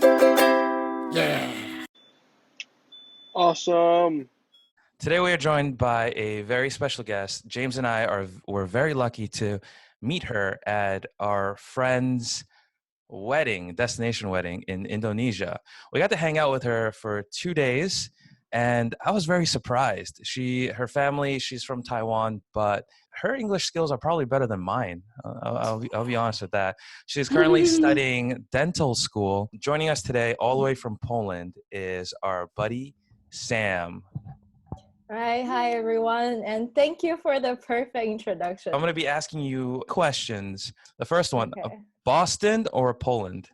Yeah. Awesome. Today we are joined by a very special guest. James and I were very lucky to meet her at our friend's destination wedding in Indonesia. We got to hang out with her for 2 days, and I was very surprised. Her family, she's from Taiwan, but her English skills are probably better than mine. I'll be honest with that. She's currently studying dental school. Joining us today, all the way from Poland, is our buddy Sam. Right. Hi, everyone. And thank you for the perfect introduction. I'm going to be asking you questions. The first one, Okay. Boston or Poland?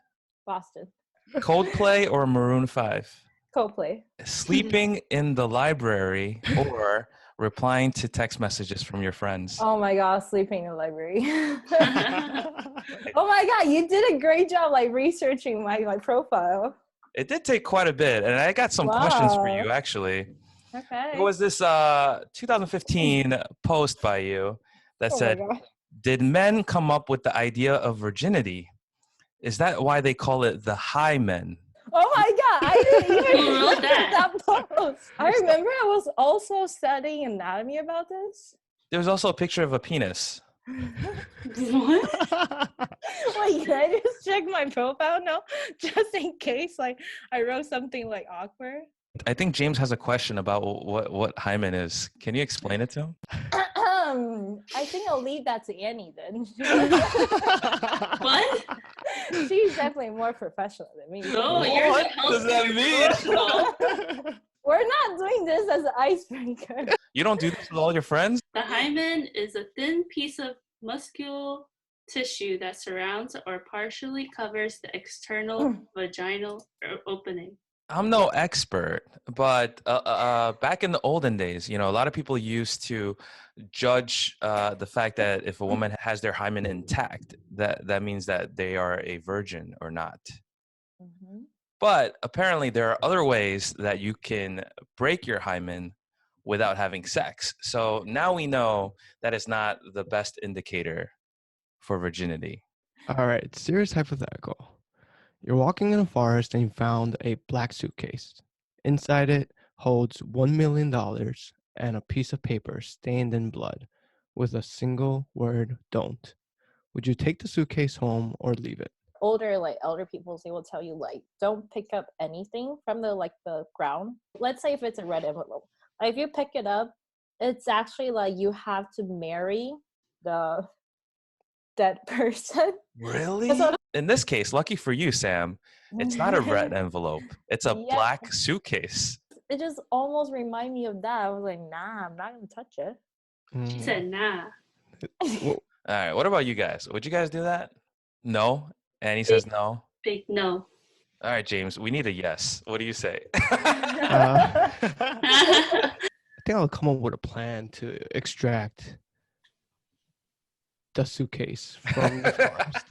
Boston. Coldplay or Maroon 5? Coldplay. Sleeping in the library or replying to text messages from your friends? Oh my God, sleeping in the library. Oh my God, you did a great job researching my profile. It did take quite a bit, and I got some questions for you, actually. Okay. It was this 2015 post by you that said, did men come up with the idea of virginity? Is that why they call it the Hymen? Oh my God, I didn't even look at that post. I remember I was also studying anatomy about this. There was also a picture of a penis. What? Wait, can I just check my profile now? Just in case I wrote something awkward. I think James has a question about what Hymen is. Can you explain it to him? I think I'll leave that to Annie then. What? She's definitely more professional than me. Oh, What does that mean? We're not doing this as an icebreaker. You don't do this with all your friends? The hymen is a thin piece of muscular tissue that surrounds or partially covers the external vaginal opening. I'm no expert, but back in the olden days, a lot of people used to judge the fact that if a woman has their hymen intact, that means that they are a virgin or not. Mm-hmm. But apparently there are other ways that you can break your hymen without having sex. So now we know that it's not the best indicator for virginity. All right, serious hypothetical. You're walking in a forest and you found a black suitcase. Inside it holds $1 million and a piece of paper stained in blood with a single word, don't. Would you take the suitcase home or leave it? Elder people, they will tell you don't pick up anything from the ground. Let's say if it's a red envelope. If you pick it up, it's actually you have to marry the dead person. Really? In this case, lucky for you, Sam, it's not a red envelope. It's a black suitcase. It just almost reminded me of that. I was like, nah, I'm not going to touch it. She said, nah. All right, what about you guys? Would you guys do that? No? Annie says no? Big no. All right, James, we need a yes. What do you say? I think I'll come up with a plan to extract the suitcase from the forest.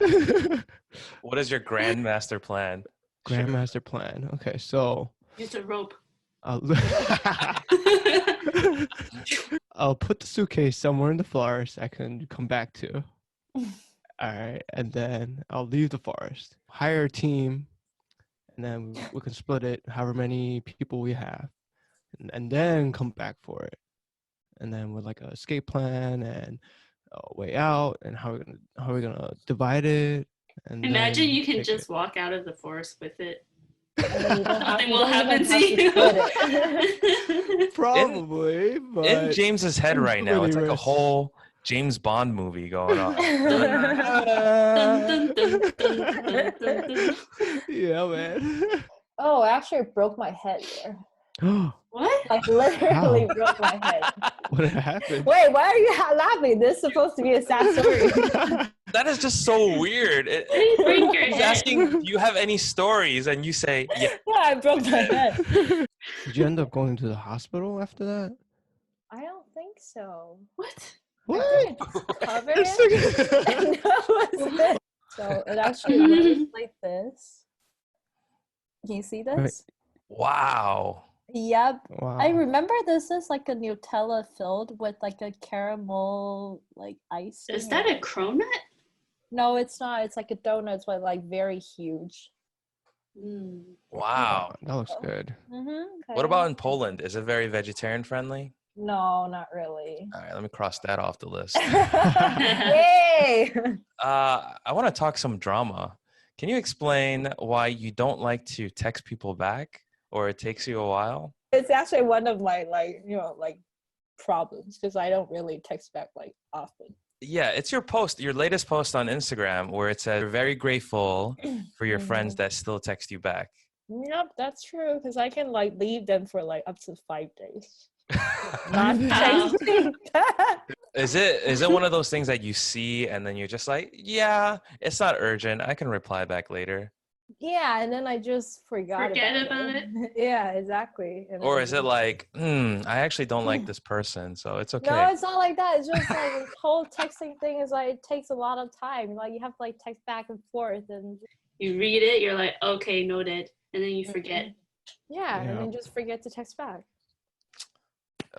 What is your grandmaster plan? Grandmaster plan. Okay, so Use a rope. I'll put the suitcase somewhere in the forest I can come back to. All right, and then I'll leave the forest. Hire a team, and then we can split it however many people we have, and then come back for it. And then with an escape plan and a way out, and how we're gonna divide it. And imagine you can just walk out of the forest with it. Nothing will happen to you. Probably. In James's head right now, it's like a whole James Bond movie going on. Yeah, man. Oh, I actually broke my head there. What? I literally broke my head. What happened? Wait, why are you laughing? This is supposed to be a sad story. That is just so weird. He's asking, do you have any stories? And you say, yeah. Yeah, I broke my head. Did you end up going to the hospital after that? I don't think so. What? What? Cover it. And that was it. So it actually looks like this. Can you see this? Right. Wow. Yep. Wow. I remember this is a Nutella filled with a caramel icing. Is that a cronut? No, it's not. It's a donut, but very huge. Mm. Wow. That looks good. What about in Poland? Is it very vegetarian friendly? No, not really. All right, let me cross that off the list. Yay! I want to talk some drama. Can you explain why you don't like to text people back, or it takes you a while? It's actually one of my problems because I don't really text back often. Yeah, it's your latest post on Instagram where it says you're very grateful for your friends that still text you back. Yep, that's true because I can leave them for up to 5 days. Not texting back. Is it one of those things that you see and then you're just like, yeah, it's not urgent, I can reply back later? Yeah, and then I just forget about it. Yeah, exactly. And Or is it like, I actually don't like this person, so it's okay? No, it's not like that. It's just this whole texting thing is it takes a lot of time. You have to text back and forth, and You read it, you're like, okay, noted, and then you forget. Yeah, and then just forget to text back.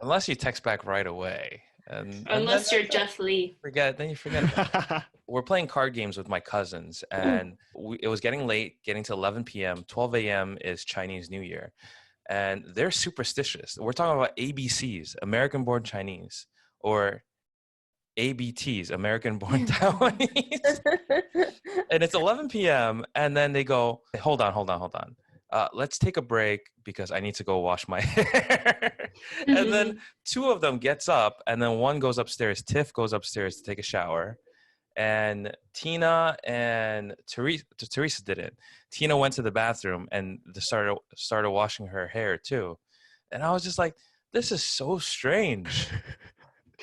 Unless you text back right away. Unless you're Jeff Lee. Then you forget about it. We're playing card games with my cousins, and it was getting late, getting to 11 p.m. 12 a.m. is Chinese New Year, and they're superstitious. We're talking about ABCs, American-born Chinese, or ABTs, American-born Taiwanese. And it's 11 p.m. and then they go, hold on. Let's take a break because I need to go wash my hair. And then two of them gets up, and then one goes upstairs. Tiff goes upstairs to take a shower. And Tina and Teresa didn't. Tina went to the bathroom and started washing her hair too. And I was just like, this is so strange.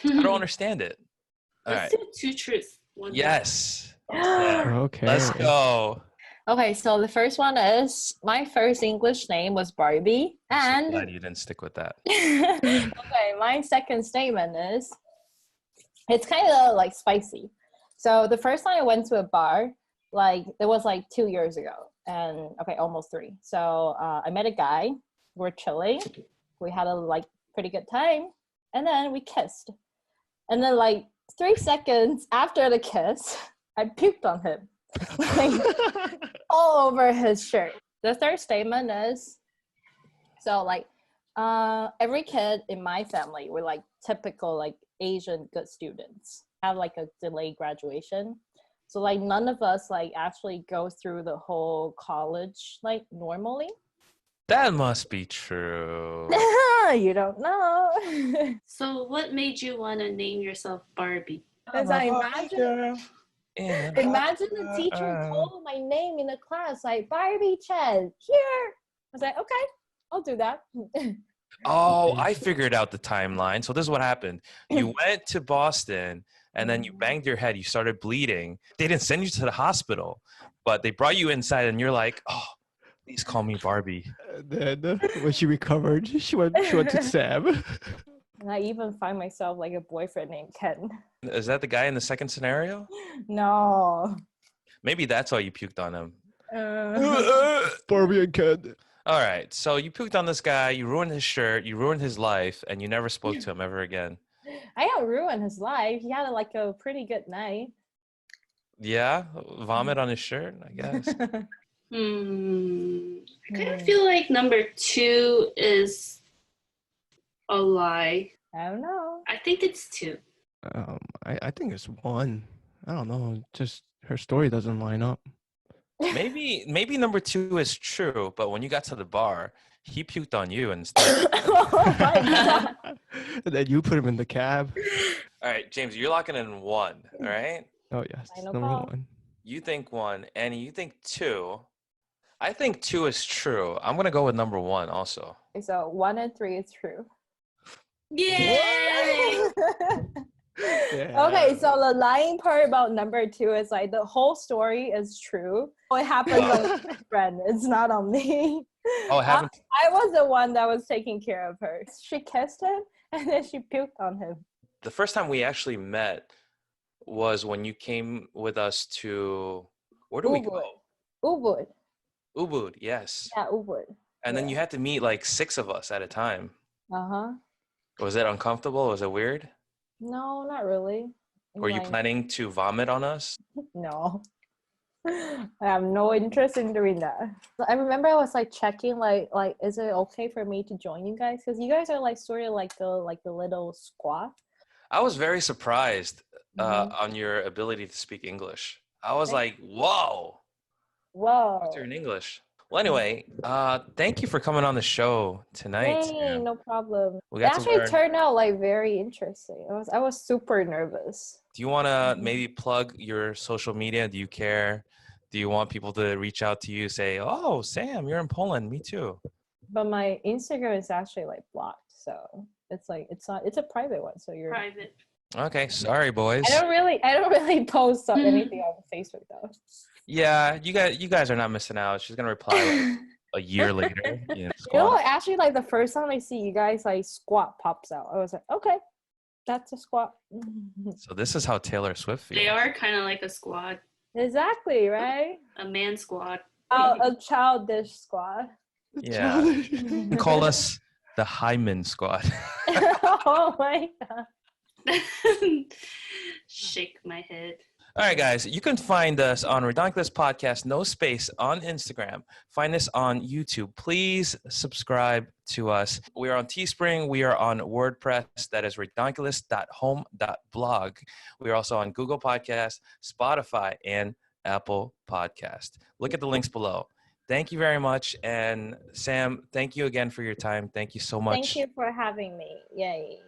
I don't understand it. All Let's right. do two truths. Yes. Yeah. Okay. Let's go. Okay, so the first one is my first English name was Barbie, I'm and so glad you didn't stick with that. okay, my second statement is it's kind of spicy. So the first time I went to a bar, it was 2 years ago, and almost 3. So I met a guy. We're chilling. We had a pretty good time, and then we kissed. And then 3 seconds after the kiss, I puked on him. All over his shirt. The third statement is every kid in my family were typical Asian good students, have a delayed graduation, so none of us actually go through the whole college normally. That must be true. You don't know. So what made you want to name yourself Barbie? Because I imagine the teacher called my name in the class Barbie Chen here. I was okay, I'll do that. Oh, I figured out the timeline. So this is what happened. You went to Boston and then you banged your head. You started bleeding. They didn't send you to the hospital, but they brought you inside and you're like, oh, please call me Barbie. Then when she recovered, she went to Sam. And I even find myself a boyfriend named Ken. Is that the guy in the second scenario? No. Maybe that's why you puked on him. Barbie and Ken. All right. So you puked on this guy. You ruined his shirt. You ruined his life. And you never spoke to him ever again. I don't ruin his life. He had a pretty good night. Yeah? Vomit on his shirt, I guess. I kind of feel like number 2 is a lie. I don't know. I think it's 2. I think it's 1. I don't know. Just her story doesn't line up. Maybe number 2 is true, but when you got to the bar, he puked on you instead. Oh my God. And then you put him in the cab. All right, James, you're locking in 1, all right? Oh yes, Final number call. 1. You think 1, Annie, you think 2. I think 2 is true. I'm going to go with number 1 also. So 1 and 3 is true. Yay! Yeah. Okay, so the lying part about number 2 is the whole story is true. It happened on my friend. It's not on me. Oh, it happened. I was the one that was taking care of her. She kissed him and then she puked on him. The first time we actually met was when you came with us to, where do we go? Ubud. Ubud, yes. Yeah, Ubud. And then you had to meet 6 of us at a time. Uh-huh. Was it uncomfortable? Was it weird? No, not really. Were you planning to vomit on us? No. I have no interest in doing that. I remember I was like checking like is it okay for me to join you guys? Because you guys are like sort of like the little squad. I was very surprised Mhm. on your ability to speak English. I was Thank- like, whoa, Whoa. you're in English. Well, anyway, thank you for coming on the show tonight, Yay, Sam. no problem. We It got to actually learn. turned out like very interesting. I was super nervous. Do you want to Mhm. maybe plug your social media? Do you care? Do you want people to reach out to you, say, "Oh, Sam, you're in Poland. Me too." But my Instagram is actually like blocked, so it's like it's not it's a private one. So you're Private. Okay, sorry, boys. I don't really post anything on Facebook though. Yeah, you guys are not missing out. She's gonna reply like a year later. You know, You know, squad. actually, like the first time I see you guys, like squat pops out. I was like, okay, that's a squat. So this is how Taylor Swift feels. They are kind of like a squad, Exactly, right? a man squad. A childish squad. Yeah. Call us the Hymen squad. Oh my god. Shake my head. All right, guys, you can find us on Redonkulouspodcast, no space, on Instagram. Find us on YouTube. Please subscribe to us. We are on Teespring. We are on WordPress. That is redonkulous.home.blog. We are also on Google Podcast, Spotify, and Apple Podcast. Look at the links below. Thank you very much. And Sam, thank you again for your time. Thank you so much. Thank you for having me. Yay.